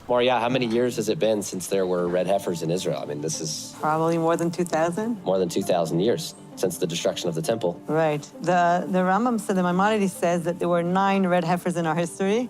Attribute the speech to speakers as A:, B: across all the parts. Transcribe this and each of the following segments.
A: Maria, how many years has it been since there were red heifers in Israel? I mean, this is
B: Probably more than 2,000.
A: more than 2,000 years since the destruction of the temple.
B: Right. The Rambam said, the Maimonides says that there were 9 red heifers in our history,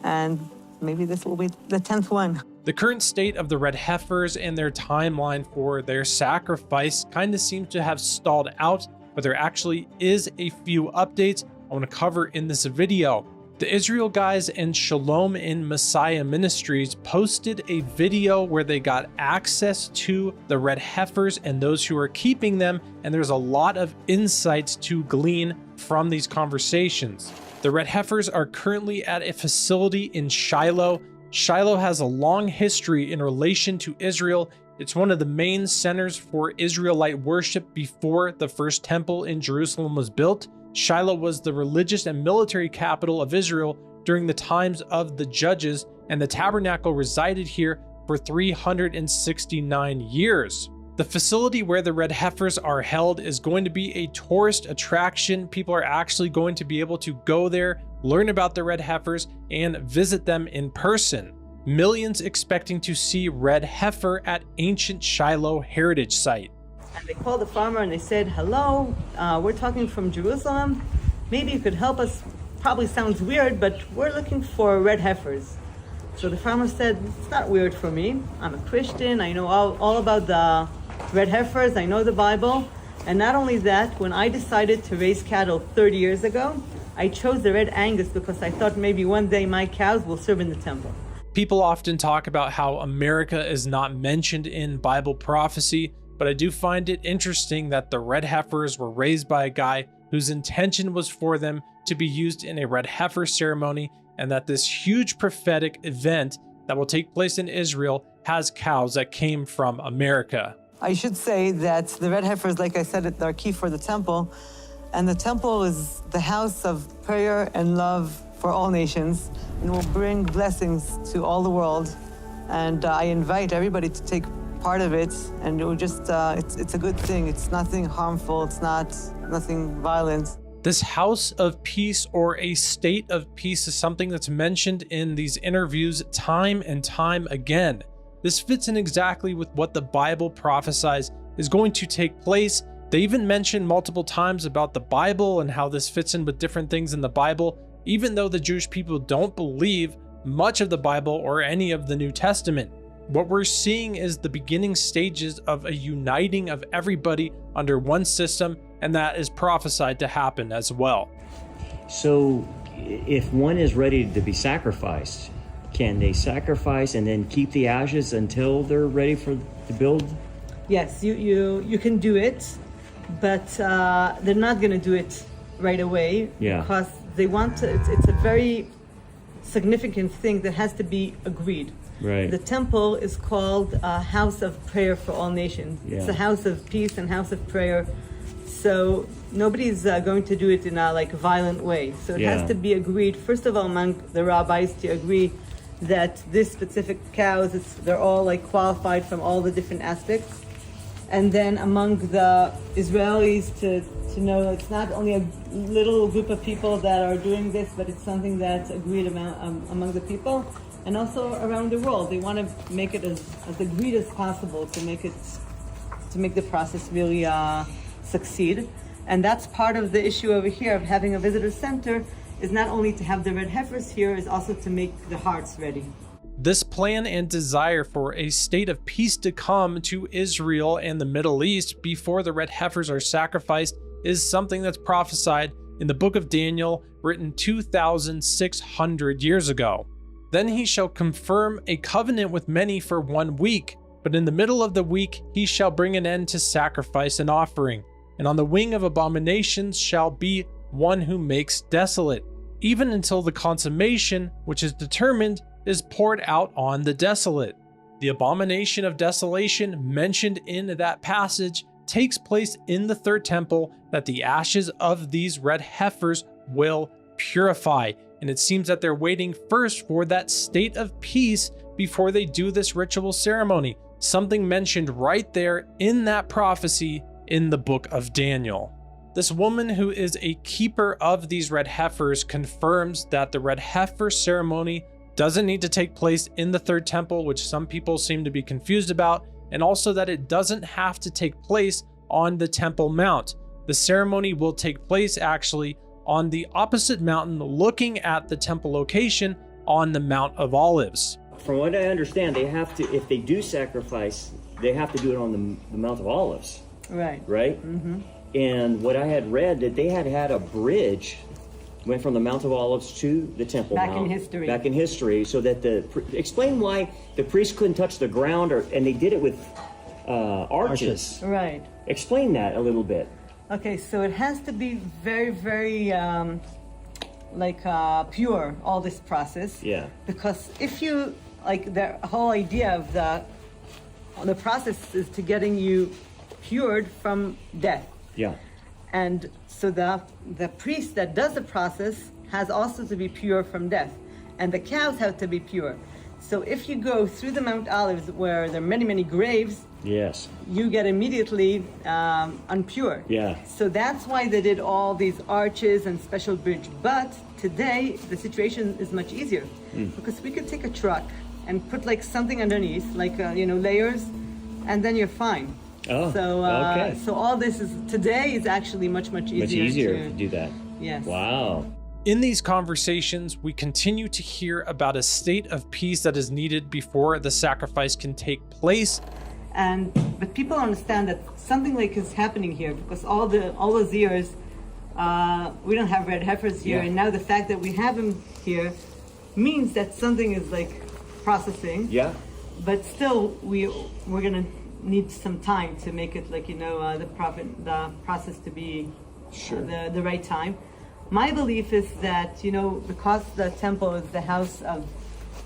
B: and maybe this will be the 10th one.
C: The current state of the red heifers and their timeline for their sacrifice kind of seems to have stalled out, but there actually is a few updates I want to cover in this video. The Israel Guys and Shalom in Messiah Ministries posted a video where they got access to the red heifers and those who are keeping them, and there's a lot of insights to glean from these conversations. The red heifers are currently at a facility in Shiloh. Shiloh has a long history in relation to Israel. It's one of the main centers for Israelite worship before the first temple in Jerusalem was built. Shiloh was the religious and military capital of Israel during the times of the Judges, and the tabernacle resided here for 369 years. The facility where the red heifers are held is going to be a tourist attraction. People are actually going to be able to go there, learn about the red heifers, and visit them in person. Millions expecting to see red heifer at ancient Shiloh heritage site.
B: And they called the farmer and they said, hello, we're talking from Jerusalem. Maybe you could help us. Probably sounds weird, but we're looking for red heifers. So the farmer said, it's not weird for me. I'm a Christian. I know all about the red heifers. I know the Bible. And not only that, when I decided to raise cattle 30 years ago, I chose the red Angus because I thought maybe one day my cows will serve in the temple.
C: People often talk about how America is not mentioned in Bible prophecy, but I do find it interesting that the red heifers were raised by a guy whose intention was for them to be used in a red heifer ceremony, and that this huge prophetic event that will take place in Israel has cows that came from America.
B: I should say that the red heifers, like I said, are key for the temple. And the temple is the house of prayer and love for all nations, and will bring blessings to all the world. And I invite everybody to take part of it, and it will just, it's a good thing. It's nothing harmful. It's nothing violent.
C: This house of peace, or a state of peace, is something that's mentioned in these interviews time and time again. This fits in exactly with what the Bible prophesies is going to take place. They even mention multiple times about the Bible and how this fits in with different things in the Bible, even though the Jewish people don't believe much of the Bible or any of the New Testament. What we're seeing is the beginning stages of a uniting of everybody under one system, and that is prophesied to happen as well.
D: So if one is ready to be sacrificed, can they sacrifice and then keep the ashes until they're ready to build?
B: Yes, you can do it, but they're not going to do it right away.
D: Yeah.
B: Because they want to. It's a very significant thing that has to be agreed.
D: Right.
B: The temple is called a house of prayer for all nations.
D: Yeah.
B: It's a house of peace and house of prayer. So nobody's going to do it in a violent way. So it has to be agreed, first of all, among the rabbis to agree that this specific cows, they're all qualified from all the different aspects. And then among the Israelis to know it's not only a little group of people that are doing this, but it's something that's agreed among the people. And also around the world, they want to make it as agreed as possible to make the process really succeed. And that's part of the issue over here of having a visitor center, is not only to have the red heifers here, is also to make the hearts ready.
C: This plan and desire for a state of peace to come to Israel and the Middle East before the red heifers are sacrificed is something that's prophesied in the book of Daniel, written 2,600 years ago. Then he shall confirm a covenant with many for 1 week, but in the middle of the week he shall bring an end to sacrifice and offering, and on the wing of abominations shall be one who makes desolate, even until the consummation which is determined is poured out on the desolate. The abomination of desolation mentioned in that passage takes place in the third temple that the ashes of these red heifers will purify. And it seems that they're waiting first for that state of peace before they do this ritual ceremony, something mentioned right there in that prophecy in the book of Daniel. This woman who is a keeper of these red heifers confirms that the red heifer ceremony doesn't need to take place in the third temple, which some people seem to be confused about, and also that it doesn't have to take place on the Temple Mount. The ceremony will take place actually on the opposite mountain looking at the temple location on the Mount of Olives.
D: From what I understand, they have to, if they do sacrifice, they have to do it on the Mount of Olives.
B: Right.
D: Right? Mm-hmm. And what I had read, that they had a bridge, went from the Mount of Olives to the Temple Mount. Back in history, so that explain why the priests couldn't touch the ground, and they did it with arches.
B: Right.
D: Explain that a little bit.
B: Okay, so it has to be very, very pure, all this process.
D: Yeah.
B: Because if you, the whole idea of the process is to getting you cured from death.
D: Yeah.
B: And so the priest that does the process has also to be pure from death. And the cows have to be pure. So if you go through the Mount Olives where there are many, many graves,
D: yes,
B: you get immediately unpure.
D: Yeah.
B: So that's why they did all these arches and special bridge. But today the situation is much easier because we could take a truck and put something underneath, layers, and then you're fine.
D: Oh,
B: so
D: okay.
B: So all this today is actually much easier.
D: Much easier to do that.
B: Yes.
D: Wow.
C: In these conversations, we continue to hear about a state of peace that is needed before the sacrifice can take place.
B: But people understand that something is happening here because all those years we don't have red heifers here, and now the fact that we have them here means that something is processing.
D: Yeah.
B: But still, we're gonna need some time to make it the process to be
D: sure
B: the right time. My belief is that because the temple is the house of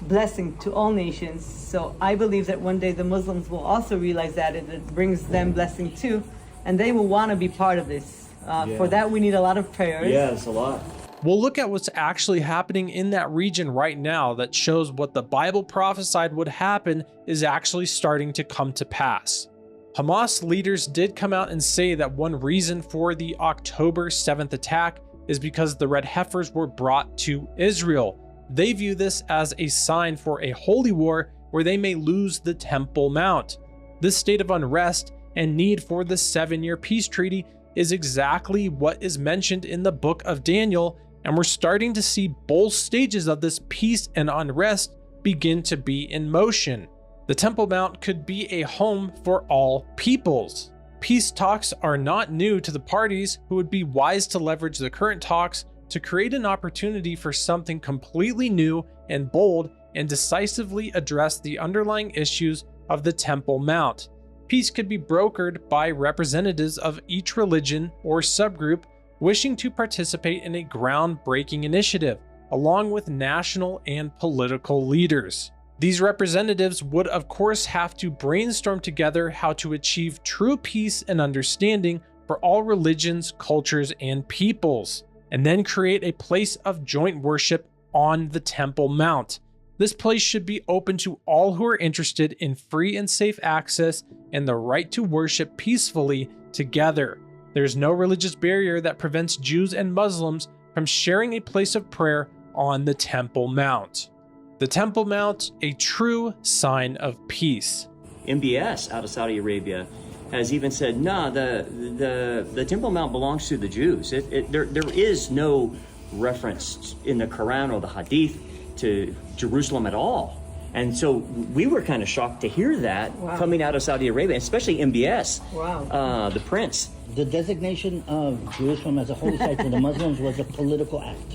B: blessing to all nations, so I believe that one day the Muslims will also realize that it brings them blessing too, and they will want to be part of this. For that, we need a lot of prayers.
D: Yes, a lot.
C: We'll look at what's actually happening in that region right now that shows what the Bible prophesied would happen is actually starting to come to pass. Hamas leaders did come out and say that one reason for the October 7th attack is because the red heifers were brought to Israel. They view this as a sign for a holy war where they may lose the Temple Mount. This state of unrest and need for the 7-year peace treaty is exactly what is mentioned in the book of Daniel, and we're starting to see both stages of this peace and unrest begin to be in motion. The Temple Mount could be a home for all peoples. Peace talks are not new to the parties who would be wise to leverage the current talks to create an opportunity for something completely new and bold and decisively address the underlying issues of the Temple Mount. Peace could be brokered by representatives of each religion or subgroup wishing to participate in a groundbreaking initiative, along with national and political leaders. These representatives would of course have to brainstorm together how to achieve true peace and understanding for all religions, cultures, and peoples, and then create a place of joint worship on the Temple Mount. This place should be open to all who are interested in free and safe access and the right to worship peacefully together. There's no religious barrier that prevents Jews and Muslims from sharing a place of prayer on the Temple Mount. The Temple Mount, a true sign of peace.
D: MBS out of Saudi Arabia has even said, no, the Temple Mount belongs to the Jews. There is no reference in the Quran or the Hadith to Jerusalem at all. And so we were kind of shocked to hear that coming out of Saudi Arabia, especially MBS, the prince.
E: The designation of Jerusalem as a holy site for the Muslims was a political act.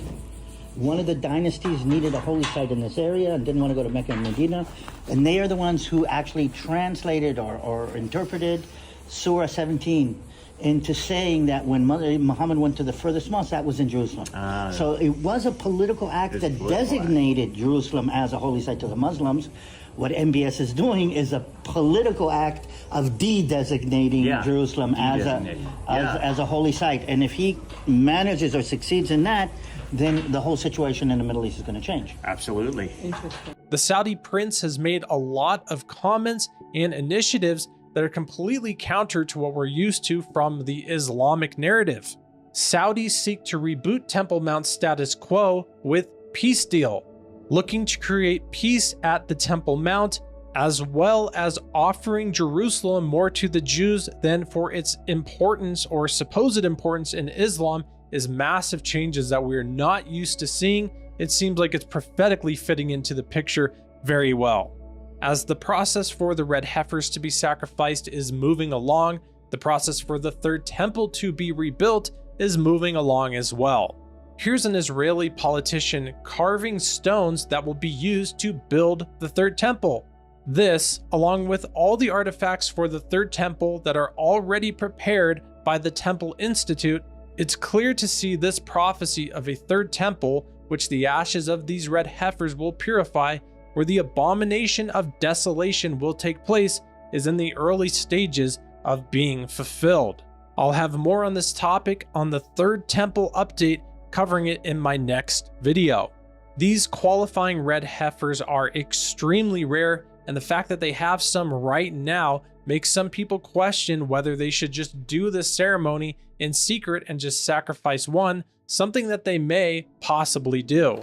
E: One of the dynasties needed a holy site in this area and didn't want to go to Mecca and Medina. And they are the ones who actually translated or interpreted Surah 17 into saying that when Muhammad went to the furthest mosque, that was in Jerusalem. So it was a political act that designated Jerusalem as a holy site to the Muslims. What MBS is doing is a political act of de-designating Jerusalem as a holy site. And if he manages or succeeds in that, then the whole situation in the Middle East is going to change.
D: Absolutely.
B: Interesting.
C: The Saudi prince has made a lot of comments and initiatives that are completely counter to what we're used to from the Islamic narrative. Saudis seek to reboot Temple Mount status quo with peace deal. looking to create peace at the Temple Mount, as well as offering Jerusalem more to the Jews than for its importance or supposed importance in Islam, is massive changes that we're not used to seeing. It seems like it's prophetically fitting into the picture very well. As the process for the red heifers to be sacrificed is moving along, the process for the third temple to be rebuilt is moving along as well. Here's an Israeli politician carving stones that will be used to build the third temple. This, along with all the artifacts for the third temple that are already prepared by the Temple Institute, it's clear to see this prophecy of a third temple, which the ashes of these red heifers will purify, where the abomination of desolation will take place, is in the early stages of being fulfilled. I'll have more on this topic on the third temple update, covering it in my next video. These qualifying red heifers are extremely rare, and the fact that they have some right now makes some people question whether they should just do this ceremony in secret and just sacrifice one, something that they may possibly do.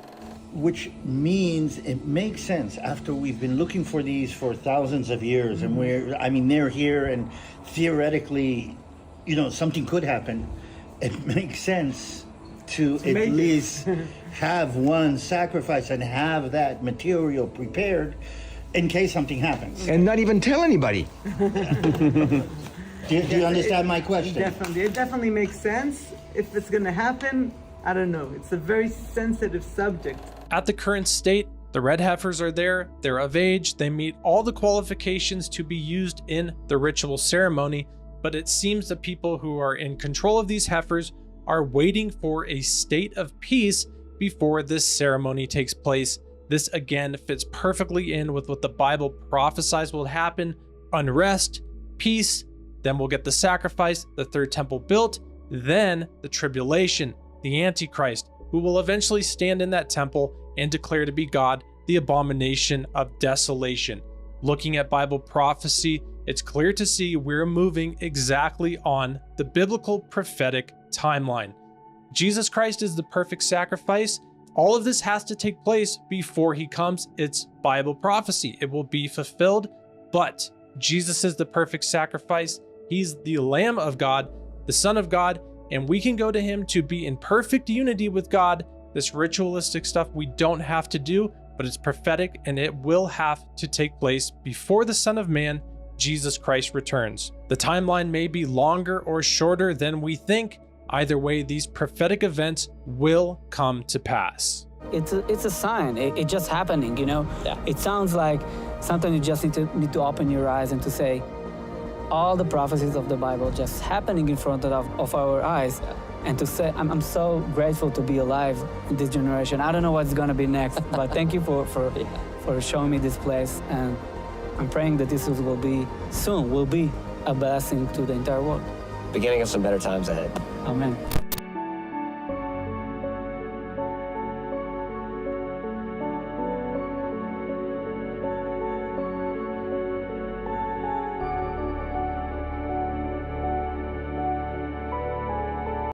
E: Which means it makes sense after we've been looking for these for thousands of years, and they're here, and theoretically, something could happen. It makes sense to at least have one sacrifice and have that material prepared in case something happens.
F: And not even tell anybody.
E: Do you understand my question?
B: Definitely. It definitely makes sense. If it's going to happen, I don't know. It's a very sensitive subject.
C: At the current state, the red heifers are there, they're of age, they meet all the qualifications to be used in the ritual ceremony, but it seems the people who are in control of these heifers are waiting for a state of peace before this ceremony takes place. This again fits perfectly in with what the Bible prophesies will happen: unrest, peace, then we'll get the sacrifice, the third temple built, then the tribulation, the Antichrist, who will eventually stand in that temple and declare to be God, the abomination of desolation. Looking at Bible prophecy, it's clear to see we're moving exactly on the biblical prophetic timeline. Jesus Christ is the perfect sacrifice. All of this has to take place before he comes. It's Bible prophecy. It will be fulfilled, but Jesus is the perfect sacrifice. He's the Lamb of God, the Son of God, and we can go to him to be in perfect unity with God. This ritualistic stuff we don't have to do, but it's prophetic, and it will have to take place before the Son of Man, Jesus Christ, returns. The timeline may be longer or shorter than we think. Either way, these prophetic events will come to pass.
G: It's a sign. It's just happening,
A: Yeah.
G: It sounds like something you just need to open your eyes and to say, all the prophecies of the Bible just happening in front of our eyes.
A: Yeah.
G: And to say, I'm so grateful to be alive in this generation. I don't know what's going to be next, but thank you for showing me this place. And I'm praying that this will be a blessing to the entire world.
A: Beginning of some better times ahead.
G: Amen.